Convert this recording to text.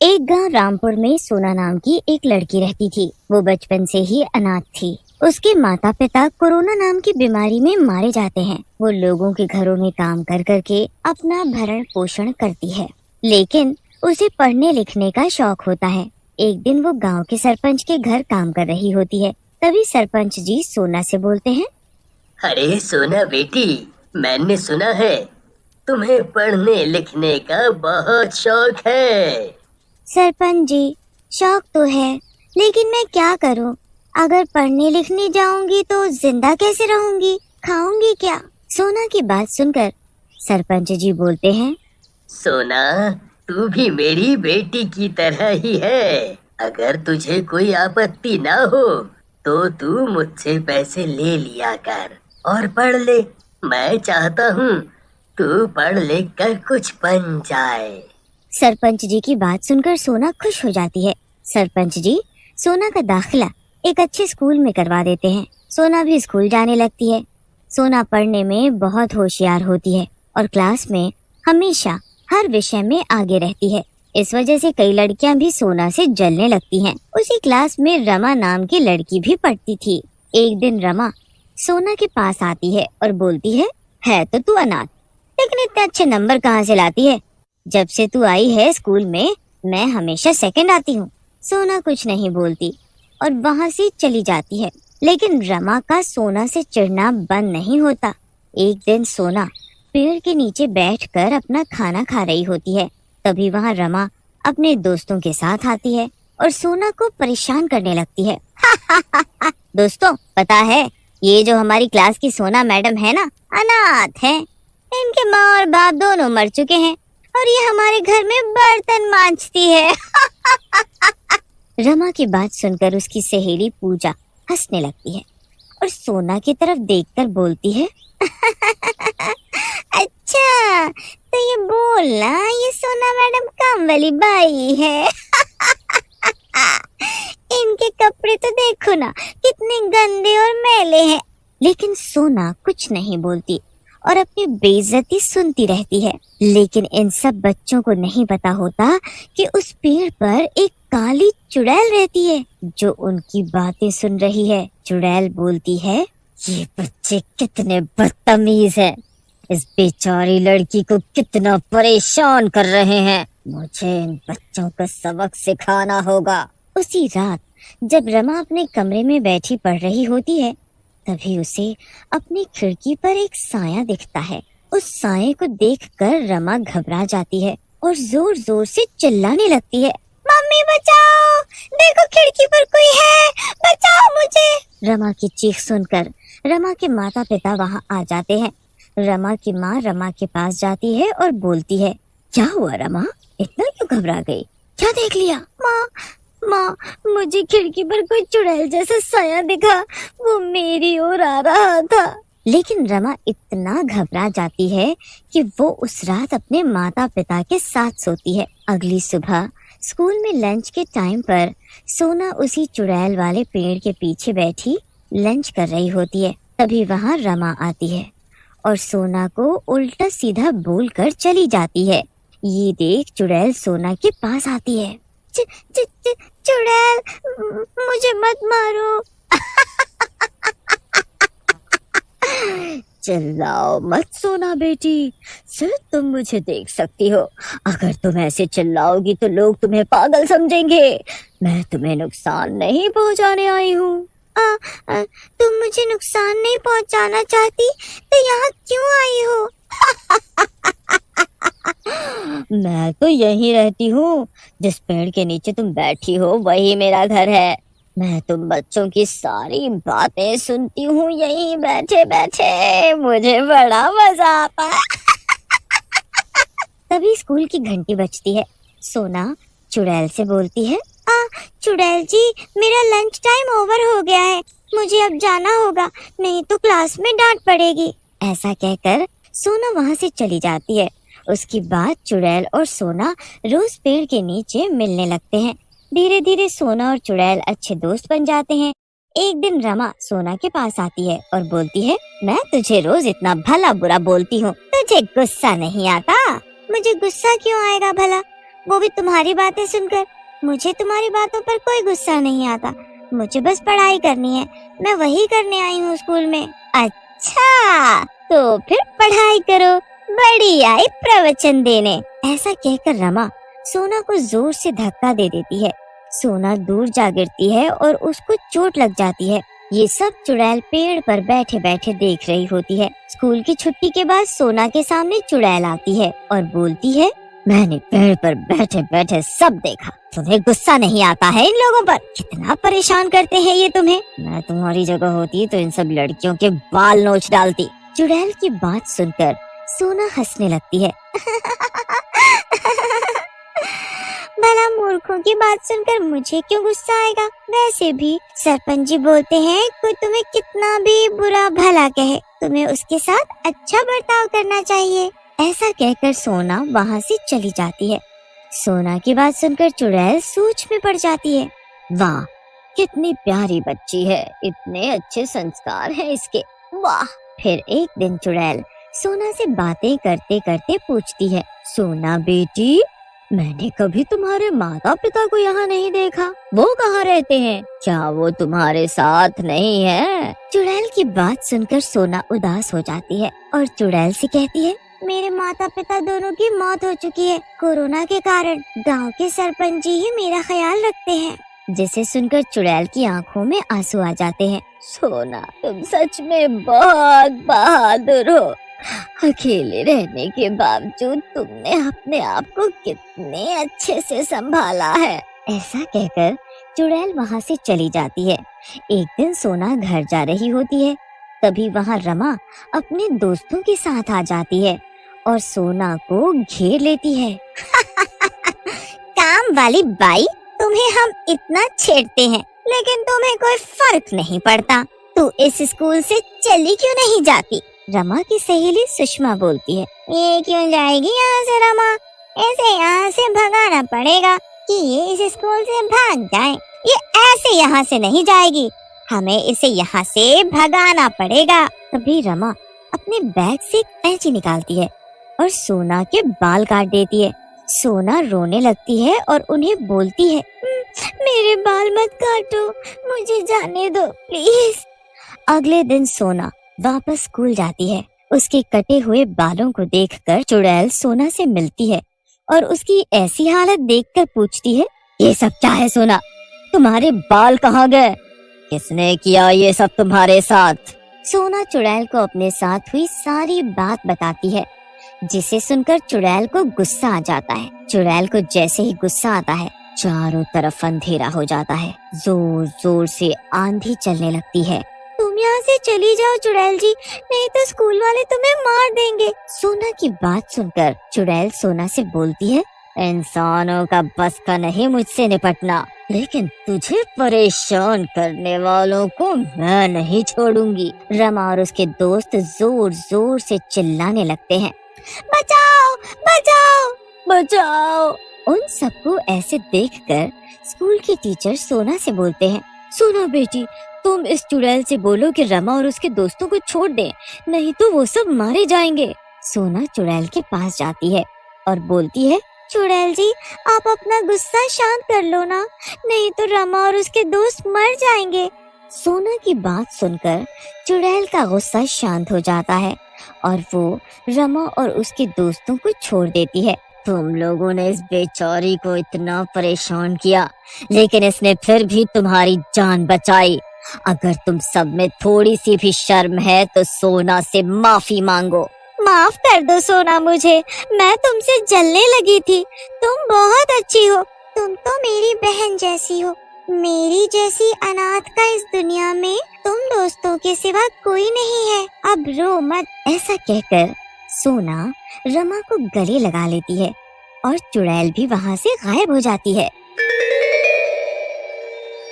एक गांव रामपुर में सोना नाम की एक लड़की रहती थी। वो बचपन से ही अनाथ थी। उसके माता पिता कोरोना नाम की बीमारी में मारे जाते हैं। वो लोगों के घरों में काम कर करके अपना भरण पोषण करती है, लेकिन उसे पढ़ने लिखने का शौक होता है। एक दिन वो गांव के सरपंच के घर काम कर रही होती है। तभी सरपंच जी सोना से बोलते हैं, अरे सोना बेटी, मैंने सुना है तुम्हें पढ़ने लिखने का बहुत शौक है। सरपंच जी, शौक तो है, लेकिन मैं क्या करूं? अगर पढ़ने लिखने जाऊंगी तो जिंदा कैसे रहूंगी? खाऊंगी क्या? सोना की बात सुनकर सरपंच जी बोलते हैं, सोना, तू भी मेरी बेटी की तरह ही है। अगर तुझे कोई आपत्ति ना हो तो तू मुझसे पैसे ले लिया कर और पढ़ ले। मैं चाहता हूँ तू पढ़ लिख कर कुछ बन जाए। सरपंच जी की बात सुनकर सोना खुश हो जाती है। सरपंच जी सोना का दाखिला एक अच्छे स्कूल में करवा देते हैं। सोना भी स्कूल जाने लगती है। सोना पढ़ने में बहुत होशियार होती है और क्लास में हमेशा हर विषय में आगे रहती है। इस वजह से कई लड़कियां भी सोना से जलने लगती हैं। उसी क्लास में रमा नाम की लड़की भी पढ़ती थी। एक दिन रमा सोना के पास आती है और बोलती है तो तू अनाथ, लेकिन इतने अच्छे नंबर कहाँ से लाती है? जब से तू आई है स्कूल में मैं हमेशा सेकंड आती हूँ। सोना कुछ नहीं बोलती और वहाँ से चली जाती है। लेकिन रमा का सोना से चिढ़ना बंद नहीं होता। एक दिन सोना पेड़ के नीचे बैठकर अपना खाना खा रही होती है। तभी वहाँ रमा अपने दोस्तों के साथ आती है और सोना को परेशान करने लगती है। दोस्तों, पता है ये जो हमारी क्लास की सोना मैडम है ना, अनाथ है। इनके माँ और बाप दोनों मर चुके हैं और ये हमारे घर में बर्तन मांजती है। रमा की बात सुनकर उसकी सहेली पूजा हंसने लगती है और सोना की तरफ देखकर बोलती है, अच्छा तो ये बोलना ये सोना मैडम काम वाली बाई है। इनके कपड़े तो देखो ना कितने गंदे और मैले हैं। लेकिन सोना कुछ नहीं बोलती और अपनी बेइज्जती सुनती रहती है। लेकिन इन सब बच्चों को नहीं पता होता कि उस पेड़ पर एक काली चुड़ैल रहती है जो उनकी बातें सुन रही है। चुड़ैल बोलती है, ये बच्चे कितने बदतमीज हैं। इस बेचारी लड़की को कितना परेशान कर रहे हैं। मुझे इन बच्चों को सबक सिखाना होगा। उसी रात जब रमा अपने कमरे में बैठी पढ़ रही होती है, तभी उसे अपनी खिड़की पर एक साया दिखता है। उस साये को देखकर रमा घबरा जाती है और जोर जोर से चिल्लाने लगती है, मम्मी बचाओ, देखो खिड़की पर कोई है, बचाओ मुझे। रमा की चीख सुनकर रमा के माता पिता वहाँ आ जाते हैं। रमा की माँ रमा के पास जाती है और बोलती है, क्या हुआ रमा, इतना क्यों घबरा गई? क्या देख लिया? माँ, मुझे खिड़की पर कोई चुड़ैल जैसा साया दिखा, वो मेरी ओर आ रहा था। लेकिन रमा इतना घबरा जाती है कि वो उस रात अपने माता पिता के साथ सोती है। अगली सुबह स्कूल में लंच के टाइम पर सोना उसी चुड़ैल वाले पेड़ के पीछे बैठी लंच कर रही होती है। तभी वहाँ रमा आती है और सोना को उल्टा सीधा बोलकर चली जाती है। ये देख चुड़ैल सोना के पास आती है। चुड़ैल, मुझे मत मारो। चिल्लाओ मत सोना बेटी, सिर्फ तुम मुझे देख सकती हो। अगर तुम ऐसे चिल्लाओगी तो लोग तुम्हें पागल समझेंगे। मैं तुम्हें नुकसान नहीं पहुंचाने आई हूँ। तुम मुझे नुकसान नहीं पहुंचाना चाहती तो यहाँ क्यों आई हो? मैं तो यहीं रहती हूँ। जिस पेड़ के नीचे तुम बैठी हो वही मेरा घर है। मैं तुम बच्चों की सारी बातें सुनती हूँ यहीं बैठे बैठे। मुझे बड़ा मजा आता है। तभी स्कूल की घंटी बजती है। सोना चुड़ैल से बोलती है, चुड़ैल जी, मेरा लंच टाइम ओवर हो गया है, मुझे अब जाना होगा, नहीं तो क्लास में डांट पड़ेगी। ऐसा कहकर सोना वहाँ से चली जाती है। उसके बाद चुड़ैल और सोना रोज पेड़ के नीचे मिलने लगते हैं। धीरे धीरे सोना और चुड़ैल अच्छे दोस्त बन जाते हैं। एक दिन रमा सोना के पास आती है और बोलती है, मैं तुझे रोज इतना भला बुरा बोलती हूँ, तुझे गुस्सा नहीं आता? मुझे गुस्सा क्यों आएगा भला? वो भी तुम्हारी बातें सुनकर। मुझे तुम्हारी बातों पर कोई गुस्सा नहीं आता, मुझे बस पढ़ाई करनी है, मैं वही करने आई हूँ स्कूल में। अच्छा, तो फिर पढ़ाई करो, बड़ी आई प्रवचन देने। ऐसा कहकर रमा सोना को जोर से धक्का दे देती है। सोना दूर जा गिरती है और उसको चोट लग जाती है। ये सब चुड़ैल पेड़ पर बैठे बैठे देख रही होती है। स्कूल की छुट्टी के बाद सोना के सामने चुड़ैल आती है और बोलती है, मैंने पेड़ पर बैठे बैठे सब देखा, तुम्हें गुस्सा नहीं आता है इन लोगों पर? कितना परेशान करते हैं ये तुम्हें। मैं तुम्हारी जगह होती तो इन सब लड़कियों के बाल नोच डालती। चुड़ैल की बात सुनकर सोना हंसने लगती है। भला मूर्खों की बात सुनकर मुझे क्यों गुस्सा आएगा? वैसे भी सरपंच जी बोलते हैं कोई तुम्हें कितना भी बुरा भला कहे, तुम्हें उसके साथ अच्छा बर्ताव करना चाहिए। ऐसा कहकर सोना वहाँ से चली जाती है। सोना की बात सुनकर चुड़ैल सोच में पड़ जाती है। वाह, कितनी प्यारी बच्ची है, इतने अच्छे संस्कार हैं इसके, वाह। फिर एक दिन चुड़ैल सोना से बातें करते करते पूछती है, सोना बेटी, मैंने कभी तुम्हारे माता पिता को यहाँ नहीं देखा, वो कहाँ रहते हैं? क्या वो तुम्हारे साथ नहीं है? चुड़ैल की बात सुनकर सोना उदास हो जाती है और चुड़ैल से कहती है, मेरे माता पिता दोनों की मौत हो चुकी है कोरोना के कारण। गांव के सरपंच जी ही मेरा ख्याल रखते हैं। जिसे सुनकर चुड़ैल की आंखों में आंसू आ जाते हैं। सोना, तुम सच में बहुत बहादुर हो। अकेले रहने के बावजूद तुमने अपने आप को कितने अच्छे से संभाला है। ऐसा कहकर चुड़ैल वहाँ से चली जाती है। एक दिन सोना घर जा रही होती है, तभी वहाँ रमा अपने दोस्तों के साथ आ जाती है और सोना को घेर लेती है। काम वाली बाई, तुम्हें हम इतना छेड़ते हैं लेकिन तुम्हें कोई फर्क नहीं पड़ता। तू इस स्कूल से चली क्यों नहीं जाती? रमा की सहेली सुषमा बोलती है, ये क्यों जाएगी यहाँ से रमा? ऐसे यहाँ से भगाना पड़ेगा कि ये इस स्कूल से भाग जाए। ये ऐसे यहाँ से नहीं जाएगी, हमें इसे यहाँ से भगाना पड़ेगा। तभी रमा अपने बैग से एक कैंची निकालती है और सोना के बाल काट देती है। सोना रोने लगती है और उन्हें बोलती है, मेरे बाल मत काटो, मुझे जाने दो प्लीज। अगले दिन सोना वापस स्कूल जाती है। उसके कटे हुए बालों को देखकर चुड़ैल सोना से मिलती है और उसकी ऐसी हालत देखकर पूछती है, ये सब क्या है सोना? तुम्हारे बाल कहाँ गए? किसने किया ये सब तुम्हारे साथ? सोना चुड़ैल को अपने साथ हुई सारी बात बताती है, जिसे सुनकर चुड़ैल को गुस्सा आ जाता है। चुड़ैल को जैसे ही गुस्सा आता है, चारों तरफ अंधेरा हो जाता है। जोर जोर से आंधी चलने लगती है। तुम यहाँ से चली जाओ चुड़ैल जी, नहीं तो स्कूल वाले तुम्हें मार देंगे। सोना की बात सुनकर चुड़ैल सोना से बोलती है, इंसानों का बस का नहीं मुझसे निपटना, लेकिन तुझे परेशान करने वालों को मैं नहीं छोड़ूंगी। रमा और उसके दोस्त जोर जोर से चिल्लाने लगते हैं, बचाओ बचाओ बचाओ। उन सबको ऐसे देखकर स्कूल की टीचर सोना से बोलते हैं, सोना बेटी, तुम इस चुड़ैल से बोलो कि रमा और उसके दोस्तों को छोड़ दें, नहीं तो वो सब मारे जाएंगे। सोना चुड़ैल के पास जाती है और बोलती है, चुड़ैल जी, आप अपना गुस्सा शांत कर लो ना, नहीं तो रमा और उसके दोस्त मर जाएंगे। सोना की बात सुनकर चुड़ैल का गुस्सा शांत हो जाता है और वो रमा और उसके दोस्तों को छोड़ देती है। तुम लोगों ने इस बेचारी को इतना परेशान किया, लेकिन इसने फिर भी तुम्हारी जान बचाई। अगर तुम सब में थोड़ी सी भी शर्म है तो सोना से माफी मांगो। माफ कर दो सोना मुझे, मैं तुमसे जलने लगी थी। तुम बहुत अच्छी हो, तुम तो मेरी बहन जैसी हो। मेरी जैसी अनाथ का इस दुनिया में तुम दोस्तों के सिवा कोई नहीं है। अब रो मत। ऐसा कहकर सोना रमा को गले लगा लेती है और चुड़ैल भी वहाँ से गायब हो जाती है।